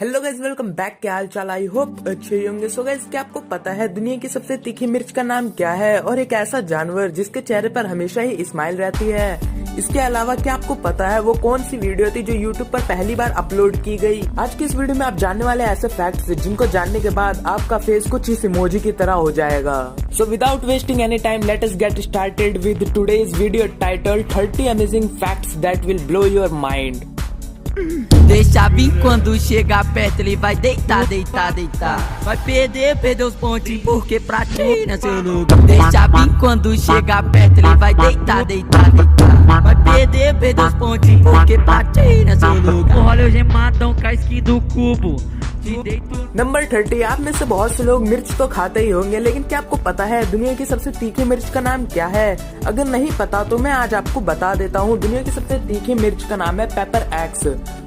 Hello guys, welcome back. क्या हाल चाल? I hope अच्छे ही होंगे। सो गाइस, क्या आपको पता है दुनिया की सबसे तीखी मिर्च का नाम क्या है? और एक ऐसा जानवर जिसके चेहरे पर हमेशा ही स्माइल रहती है। इसके अलावा क्या आपको पता है वो कौन सी वीडियो थी जो यूट्यूब पर पहली बार अपलोड की गई? आज की इस वीडियो में आप जानने वाले ऐसे फैक्ट्स जिनको जानने के बाद आपका फेस कुछ इस इमोजी की तरह हो जाएगा। So without wasting any time, let us get started with today's video title 30 amazing facts that will blow your mind. Deixa vir quando chegar perto ele vai deitar, deitar, deitar. Vai perder os pontinhos porque pra ti não é seu lugar. Deixa vir quando chegar perto ele vai deitar, deitar, deitar. Vai perder os pontinhos porque pra ti não é seu lugar. Olha o gemadão com a skin do cubo. Number 30। आप में से बहुत से लोग मिर्च तो खाते ही होंगे, लेकिन क्या आपको पता है दुनिया की सबसे तीखी मिर्च का नाम क्या है? अगर नहीं पता तो मैं आज आपको बता देता हूँ। दुनिया की सबसे तीखी मिर्च का नाम है पेपर एक्स।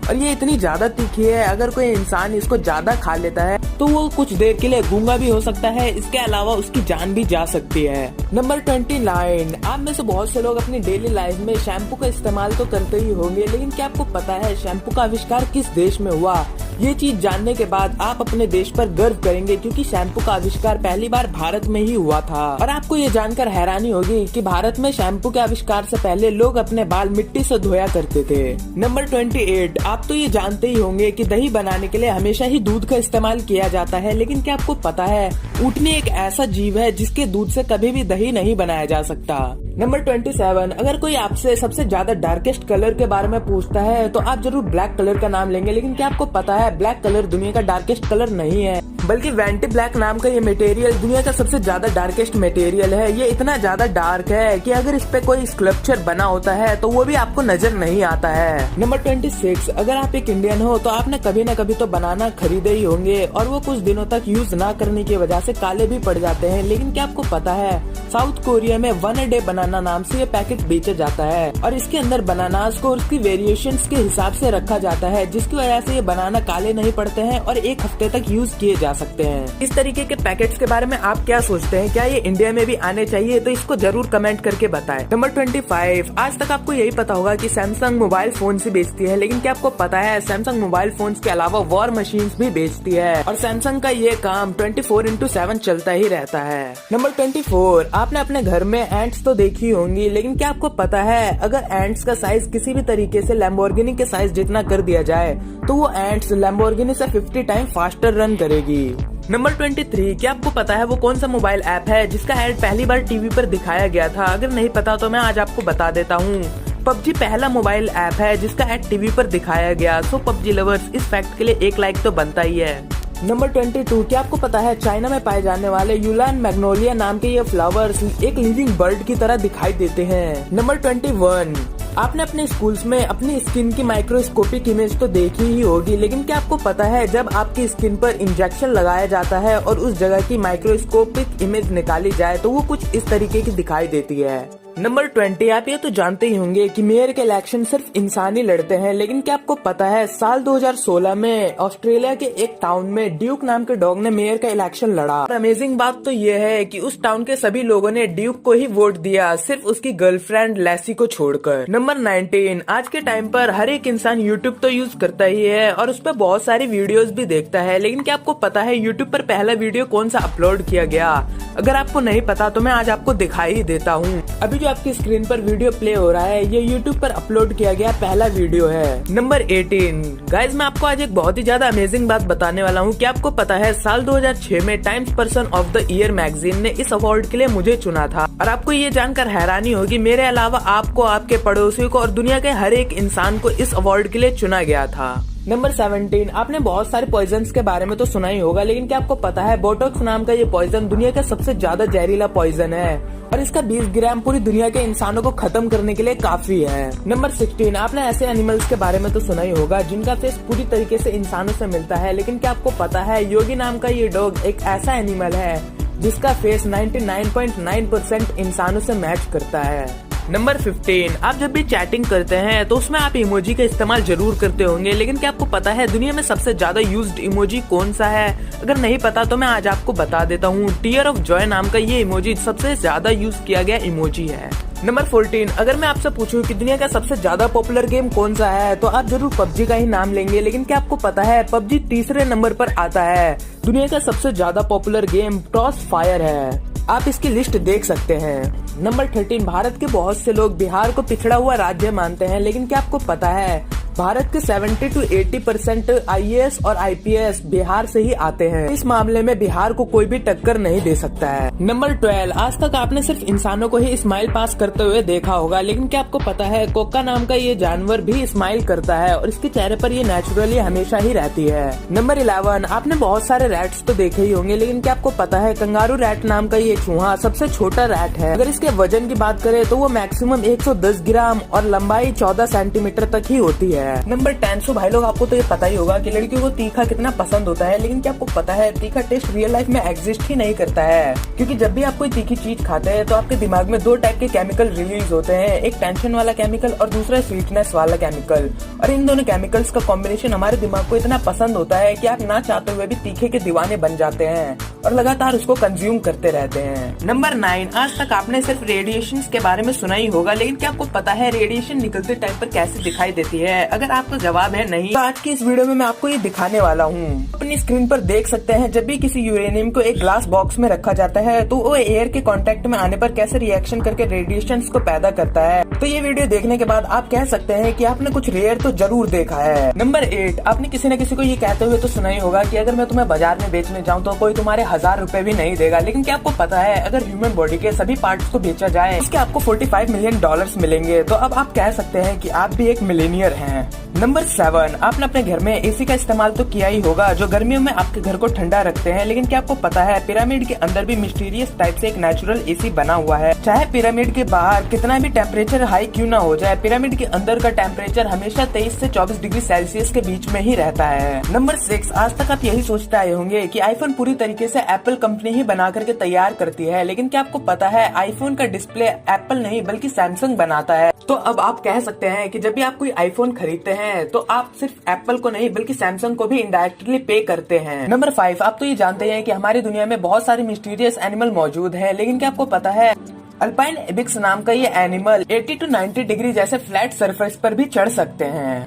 और ये इतनी ज्यादा तीखी है, अगर कोई इंसान इसको ज्यादा खा लेता है तो वो कुछ देर के लिए गूंगा भी हो सकता है। इसके अलावा उसकी जान भी जा सकती है। नंबर 29। आप में से बहुत से लोग अपनी डेली लाइफ में शैम्पू का इस्तेमाल तो करते ही होंगे, लेकिन क्या आपको पता है शैम्पू का आविष्कार किस देश में हुआ? ये चीज जानने के बाद आप अपने देश पर गर्व करेंगे, क्योंकि शैम्पू का आविष्कार पहली बार भारत में ही हुआ था। और आपको ये जानकर हैरानी होगी कि भारत में शैम्पू के आविष्कार से पहले लोग अपने बाल मिट्टी से धोया करते थे। नंबर 28। आप तो ये जानते ही होंगे कि दही बनाने के लिए हमेशा ही दूध का इस्तेमाल किया जाता है, लेकिन क्या आपको पता है ऊँटनी एक ऐसा जीव है जिसके दूध से कभी भी दही नहीं बनाया जा सकता। नंबर 27। अगर कोई आपसे सबसे ज्यादा डार्केस्ट कलर के बारे में पूछता है तो आप जरूर ब्लैक कलर का नाम लेंगे, लेकिन क्या आपको पता है ब्लैक कलर दुनिया का डार्केस्ट कलर नहीं है, बल्कि वेंटी ब्लैक नाम का ये मटेरियल दुनिया का सबसे ज्यादा डार्केस्ट मटेरियल है। ये इतना ज्यादा डार्क है कि अगर इस पे कोई स्कल्पचर बना होता है तो वो भी आपको नजर नहीं आता है। नंबर 26। अगर आप एक इंडियन हो तो आपने कभी न कभी तो बनाना खरीदे ही होंगे, और वो कुछ दिनों तक यूज ना करने की वजह से काले भी पड़ जाते हैं। लेकिन क्या आपको पता है साउथ कोरिया में 1 a डे बनाना नाम से ये पैकेट बेचा जाता है, और इसके अंदर बनानास को उसकी वेरिएशंस के हिसाब से रखा जाता है, जिसकी वजह से ये बनाना काले नहीं पड़ते हैं और 1 हफ्ते तक यूज किए जा सकते हैं। इस तरीके के पैकेट्स के बारे में आप क्या सोचते हैं? क्या ये इंडिया में भी आने चाहिए? तो इसको जरूर कमेंट करके बताएं। नंबर 25। आज तक आपको यही पता होगा कि सैमसंग मोबाइल फोन से बेचती है, लेकिन क्या आपको पता है सैमसंग मोबाइल फोन के अलावा वॉर मशीन्स भी बेचती है, और सैमसंग का ये काम 24/7 चलता ही रहता है। नंबर 24। आपने अपने घर में एंट्स तो देखी होंगी, लेकिन क्या आपको पता है अगर एंट्स का साइज किसी भी तरीके से लैम्बोर्गिनी के साइज जितना कर दिया जाए तो वो एंट्स लैम्बोर्गिनी से 50 टाइम फास्टर रन करेगी। नंबर 23। क्या आपको पता है वो कौन सा मोबाइल ऐप है जिसका ऐड पहली बार टीवी पर दिखाया गया था? अगर नहीं पता तो मैं आज आपको बता देता हूँ। पबजी पहला मोबाइल ऐप है जिसका ऐड टीवी पर दिखाया गया। सो पबजी लवर्स, इस फैक्ट के लिए 1 लाइक तो बनता ही है। नंबर 22। क्या आपको पता है चाइना में पाए जाने वाले यूलान मैग्नोलिया नाम के ये फ्लावर्स एक लिविंग बर्ड की तरह दिखाई देते हैं। नंबर 21। आपने अपने स्कूल्स में अपनी स्किन की माइक्रोस्कोपिक इमेज तो देखी ही होगी, लेकिन क्या आपको पता है जब आपकी स्किन पर इंजेक्शन लगाया जाता है और उस जगह की माइक्रोस्कोपिक इमेज निकाली जाए तो वो कुछ इस तरीके की दिखाई देती है। नंबर 20। आप ये तो जानते ही होंगे कि मेयर के इलेक्शन सिर्फ इंसान ही लड़ते हैं, लेकिन क्या आपको पता है साल 2016 में ऑस्ट्रेलिया के एक टाउन में ड्यूक नाम के डॉग ने मेयर का इलेक्शन लड़ा। और अमेजिंग बात तो ये है कि उस टाउन के सभी लोगों ने ड्यूक को ही वोट दिया, सिर्फ उसकी गर्लफ्रेंड लेसी को छोड़कर। नंबर 19। आज के टाइम पर हर एक इंसान यूट्यूब तो यूज करता ही है और उस पर बहुत सारी वीडियोस भी देखता है, लेकिन क्या आपको पता है यूट्यूब पर पहला वीडियो कौन सा अपलोड किया गया? अगर आपको नहीं पता तो मैं आज आपको दिखाई ही देता हूँ। अभी जो आपकी स्क्रीन पर वीडियो प्ले हो रहा है ये यूट्यूब पर अपलोड किया गया पहला वीडियो है। नंबर 18। गाइज, मैं आपको आज एक बहुत ही ज्यादा अमेजिंग बात बताने वाला हूँ। क्या आपको पता है साल 2006 में times person of the year magazine ने इस अवार्ड के लिए मुझे चुना था, और आपको ये जानकर हैरानी होगी मेरे अलावा आपको, आपके पड़ोसियों को और दुनिया के हर एक इंसान को इस अवार्ड के लिए चुना गया था। नंबर 17। आपने बहुत सारे पॉइजन्स के बारे में तो सुना ही होगा, लेकिन क्या आपको पता है बोटॉक्स नाम का ये पॉइजन दुनिया का सबसे ज्यादा जहरीला पॉइजन है, और इसका 20 ग्राम पूरी दुनिया के इंसानों को खत्म करने के लिए काफी है। नंबर 16। आपने ऐसे एनिमल्स के बारे में तो सुना ही होगा जिनका फेस पूरी तरीके से इंसानों से मिलता है, लेकिन क्या आपको पता है योगी नाम का ये डॉग एक ऐसा एनिमल है जिसका फेस 99.9% इंसानों से मैच करता है। नंबर 15। आप जब भी चैटिंग करते हैं तो उसमें आप इमोजी का इस्तेमाल जरूर करते होंगे, लेकिन क्या आपको पता है दुनिया में सबसे ज्यादा यूज्ड इमोजी कौन सा है? अगर नहीं पता तो मैं आज आपको बता देता हूँ। टीयर ऑफ जॉय नाम का ये इमोजी सबसे ज्यादा यूज किया गया इमोजी है। नंबर 14, अगर मैं आपसे पूछूं कि दुनिया का सबसे ज्यादा पॉपुलर गेम कौन सा है तो आप जरूर पबजी का ही नाम लेंगे, लेकिन क्या आपको पता है पबजी तीसरे नंबर पर आता है। दुनिया का सबसे ज्यादा पॉपुलर गेम क्रॉस फायर है। आप इसकी लिस्ट देख सकते हैं। नंबर 13, भारत के बहुत से लोग बिहार को पिछड़ा हुआ राज्य मानते हैं, लेकिन क्या आपको पता है भारत के 70 to 80% IAS और IPS बिहार से ही आते हैं। इस मामले में बिहार को कोई भी टक्कर नहीं दे सकता है। नंबर 12, आज तक आपने सिर्फ इंसानों को ही स्माइल पास करते हुए देखा होगा, लेकिन क्या आपको पता है कोका नाम का ये जानवर भी स्माइल करता है और इसके चेहरे पर ये नेचुरली हमेशा ही रहती है। नंबर 11, आपने बहुत सारे रैट्स तो देखे ही होंगे, लेकिन क्या आपको पता है कंगारू रैट नाम का ये चूहा सबसे छोटा रैट है। अगर इसके वजन की बात करें तो वो मैक्सिमम 110 ग्राम और लंबाई 14 सेंटीमीटर तक ही होती है। नंबर 10, सो भाई लोग आपको तो ये पता ही होगा कि लड़कियों को तीखा कितना पसंद होता है, लेकिन क्या आपको पता है तीखा टेस्ट रियल लाइफ में एग्जिस्ट ही नहीं करता है, क्योंकि जब भी आप कोई तीखी चीज खाते हैं तो आपके दिमाग में दो टाइप के केमिकल रिलीज होते हैं, एक टेंशन वाला केमिकल और दूसरा स्वीटनेस वाला केमिकल। और इन दोनों केमिकल्स का कॉम्बिनेशन हमारे दिमाग को इतना पसंद होता है कि आप ना चाहते हुए भी तीखे के दीवाने बन जाते हैं और लगातार उसको कंज्यूम करते रहते हैं। नंबर 9, आज तक आपने सिर्फ रेडिएशन के बारे में सुना ही होगा, लेकिन क्या आपको पता है रेडिएशन निकलते टाइम पर कैसे दिखाई देती है? अगर आपका जवाब है नहीं तो आज की इस वीडियो में मैं आपको ये दिखाने वाला हूँ। अपनी स्क्रीन पर देख सकते हैं जब भी किसी यूरेनियम को एक ग्लास बॉक्स में रखा जाता है तो वो एयर के कांटेक्ट में आने पर कैसे रिएक्शन करके रेडिएशन को पैदा करता है। तो ये वीडियो देखने के बाद आप कह सकते हैं कि आपने कुछ रेयर तो जरूर देखा है। नंबर 8, आपने किसी न किसी को ये कहते हुए तो सुना ही होगा कि अगर मैं तुम्हें बाजार में बेचने जाऊँ तो कोई तुम्हारे 1000 रुपए भी नहीं देगा, लेकिन क्या आपको पता है अगर ह्यूमन बॉडी के सभी पार्ट्स को बेचा जाए उसके आपको $45 मिलियन मिलेंगे। तो अब आप कह सकते हैं कि आप भी एक मिलेनियर हैं। नंबर 7, आपने अपने घर में एसी का इस्तेमाल तो किया ही होगा जो गर्मियों में आपके घर को ठंडा रखते हैं, लेकिन क्या आपको पता है पिरामिड के अंदर भी मिस्टीरियस टाइप से एक नेचुरल एसी बना हुआ है। चाहे पिरामिड के बाहर कितना भी टेम्परेचर हाई क्यों ना हो जाए, पिरामिड के अंदर का टेम्परेचर हमेशा 23 से 24 डिग्री सेल्सियस के बीच में ही रहता है। नंबर 6, आज तक आप यही सोचते आए होंगे कि आईफोन पूरी तरीके से एप्पल कंपनी ही बना करके तैयार करती है, लेकिन क्या आपको पता है आईफोन का डिस्प्ले एप्पल नहीं बल्कि सैमसंग बनाता है। तो अब आप कह सकते हैं कि जब भी आप कोई आईफोन खरीदते हैं तो आप सिर्फ एप्पल को नहीं बल्कि सैमसंग को भी इनडायरेक्टली पे करते हैं। नंबर 5, आप तो ये जानते हैं कि हमारी दुनिया में बहुत सारे मिस्टीरियस एनिमल मौजूद हैं, लेकिन क्या आपको पता है अल्पाइन एबिक्स नाम का ये एनिमल 80 to 90 डिग्री जैसे फ्लैट सरफेस पर भी चढ़ सकते हैं।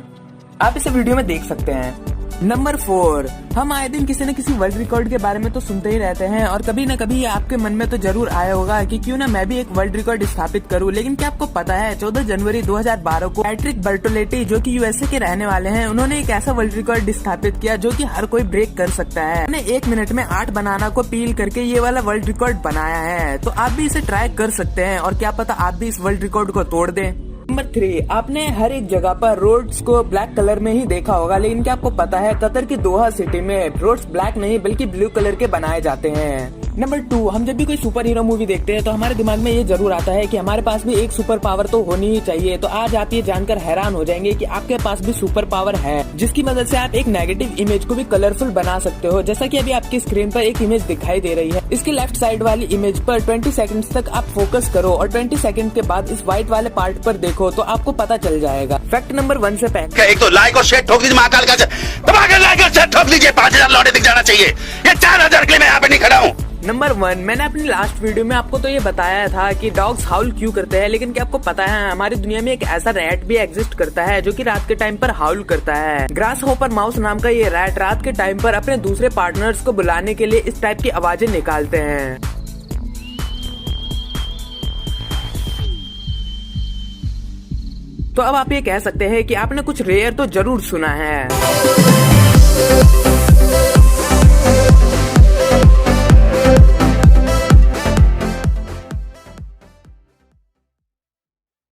आप इसे वीडियो में देख सकते हैं। नंबर 4, हम आए दिन किसी न किसी वर्ल्ड रिकॉर्ड के बारे में तो सुनते ही रहते हैं और कभी न कभी आपके मन में तो जरूर आया होगा कि क्यों ना मैं भी एक वर्ल्ड रिकॉर्ड स्थापित करूं, लेकिन क्या आपको पता है 14 जनवरी 2012 को पैट्रिक बर्टोलेटी जो कि यूएसए के रहने वाले हैं, उन्होंने एक ऐसा वर्ल्ड रिकॉर्ड स्थापित किया जो कि हर कोई ब्रेक कर सकता है। उन्होंने 1 मिनट में 8 बनाना को पील करके ये वाला वर्ल्ड रिकॉर्ड बनाया है। तो आप भी इसे ट्राई कर सकते हैं और क्या पता आप भी इस वर्ल्ड रिकॉर्ड को तोड़ दें। नंबर 3, आपने हर एक जगह पर रोड्स को ब्लैक कलर में ही देखा होगा, लेकिन क्या आपको पता है कतर की दोहा सिटी में रोड्स ब्लैक नहीं बल्कि ब्लू कलर के बनाए जाते हैं। नंबर 2, हम जब भी कोई सुपर हीरो मूवी देखते हैं तो हमारे दिमाग में ये जरूर आता है कि हमारे पास भी एक सुपर पावर तो होनी ही चाहिए। तो आज आप ये जानकर हैरान हो जाएंगे कि आपके पास भी सुपर पावर है जिसकी मदद से आप एक नेगेटिव इमेज को भी कलरफुल बना सकते हो, जैसा कि अभी आपकी स्क्रीन पर एक इमेज दिखाई दे रही है। इसकी लेफ्ट साइड वाली इमेज पर 20 सेकंड्स तक आप फोकस करो और 20 सेकंड के बाद इस व्हाइट वाले पार्ट पर देखो तो आपको पता चल जाएगा। फैक्ट नंबर 1 से पहले एक तो लाइक और शेयर ठोक दीजिए, महाकाल का लाइक और शेयर ठोक लीजिए। 5000 लौटे दिख जाना चाहिए, ये 4000 के लिए मैं यहाँ पे नहीं खड़ा हूँ। नंबर 1, मैंने अपनी लास्ट वीडियो में आपको तो ये बताया था कि डॉग्स हाउल क्यों करते हैं, लेकिन क्या आपको पता है हमारी दुनिया में एक ऐसा रैट भी एग्जिस्ट करता है जो कि रात के टाइम पर हाउल करता है। ग्रास होपर माउस नाम का ये रैट रात के टाइम पर अपने दूसरे पार्टनर्स को बुलाने के लिए इस टाइप की आवाजें निकालते हैं। तो अब आप ये कह सकते हैं कि आपने कुछ रेयर तो जरूर सुना है।